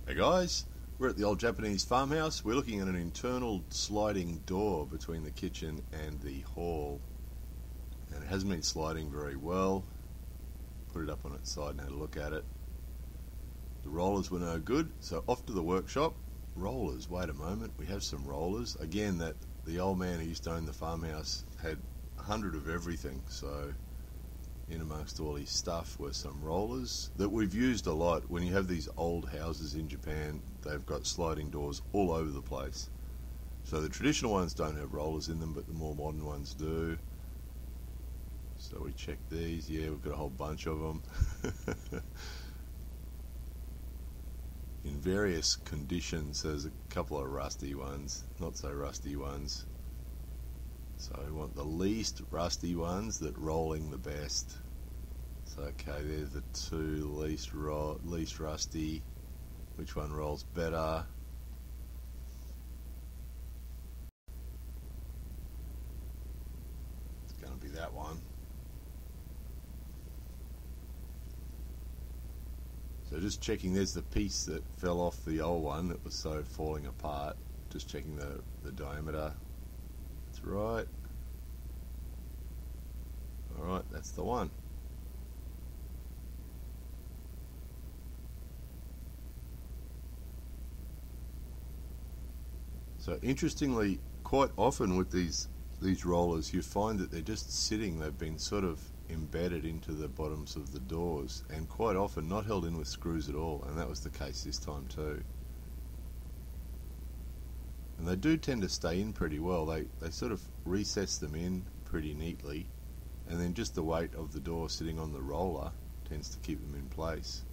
Hey guys, we're at the old Japanese farmhouse. We're looking at an internal sliding door between the kitchen and the hall, and it hasn't been sliding very well. Put it up on its side and had a look at it. The rollers were no good, so off to the workshop. Rollers, wait a moment, we have some rollers. Again, that the old man who used to own the farmhouse had 100 of everything, so in amongst all his stuff were some rollers that we've used a lot. When you have these old houses in Japan, they've got sliding doors all over the place. So the traditional ones don't have rollers in them, but the more modern ones do. So we checked these. Yeah, we've got a whole bunch of them. In various conditions. There's a couple of rusty ones, not so rusty ones. So we want the least rusty ones that rolling the best. So okay, there's the two least rusty. Which one rolls better? It's going to be that one. So just checking, there's the piece that fell off the old one that was so falling apart. Just checking the diameter. That's right. Alright, that's the one. So interestingly, quite often with these rollers, you find that they're just sitting, they've been sort of embedded into the bottoms of the doors, and quite often not held in with screws at all, and that was the case this time too. And they do tend to stay in pretty well. They sort of recess them in pretty neatly, and then just the weight of the door sitting on the roller tends to keep them in place.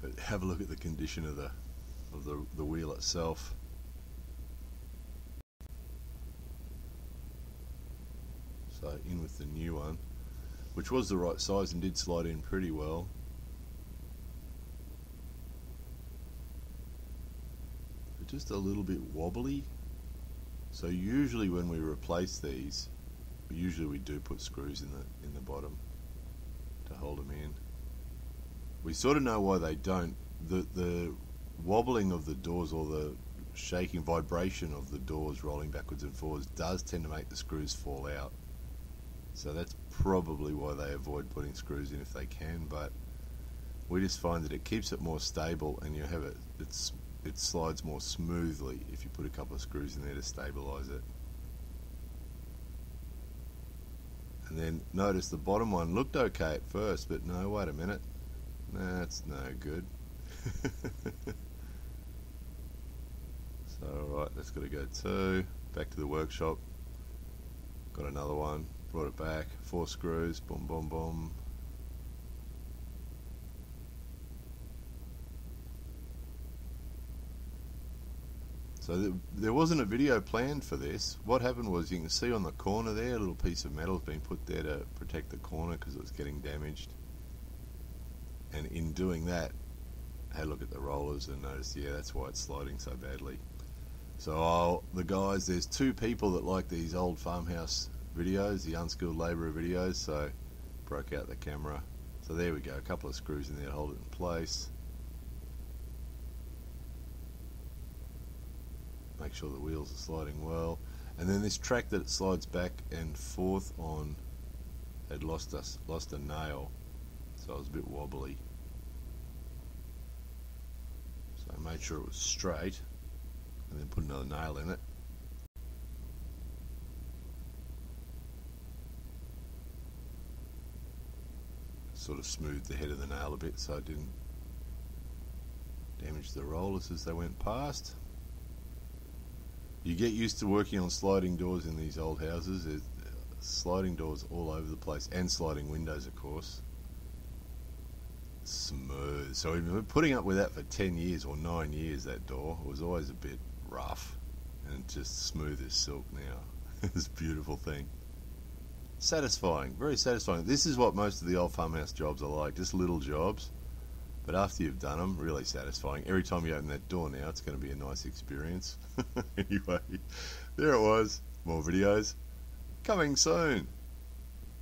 But have a look at the condition of the wheel itself. So in with the new one, which was the right size and did slide in pretty well. But just a little bit wobbly. So usually when we replace these, we do put screws in the bottom to hold them in. We sort of know why they don't. The wobbling of the doors, or the shaking vibration of the doors rolling backwards and forwards, does tend to make the screws fall out. So that's probably why they avoid putting screws in if they can, but we just find that it keeps it more stable, and you have it slides more smoothly if you put a couple of screws in there to stabilize it. And then notice the bottom one looked okay at first, but no, wait a minute, that's no good. So alright, that's got to go too. Back to the workshop. Got another one, brought it back, 4 screws, boom boom boom. So there wasn't a video planned for this. What happened was, you can see on the corner there, a little piece of metal has been put there to protect the corner because it was getting damaged. And in doing that, I had a look at the rollers and noticed, yeah, that's why it's sliding so badly. So the guys, there's 2 people that like these old farmhouse videos, the unskilled labourer videos, so broke out the camera. So there we go, a couple of screws in there to hold it in place. Make sure the wheels are sliding well. And then this track that it slides back and forth on had lost a nail, so it was a bit wobbly. So I made sure it was straight, and then put another nail in it. Sort of smoothed the head of the nail a bit so it didn't damage the rollers as they went past. You get used to working on sliding doors in these old houses. There's sliding doors all over the place, and sliding windows, of course. Smooth. So we've been putting up with that for 10 years or 9 years. That door, it was always a bit rough, and just smooth as silk now. It's a beautiful thing. Satisfying, very satisfying. This is what most of the old farmhouse jobs are like, just little jobs, but after you've done them, really satisfying. Every time you open that door now, it's going to be a nice experience. Anyway, there it was. More videos coming soon.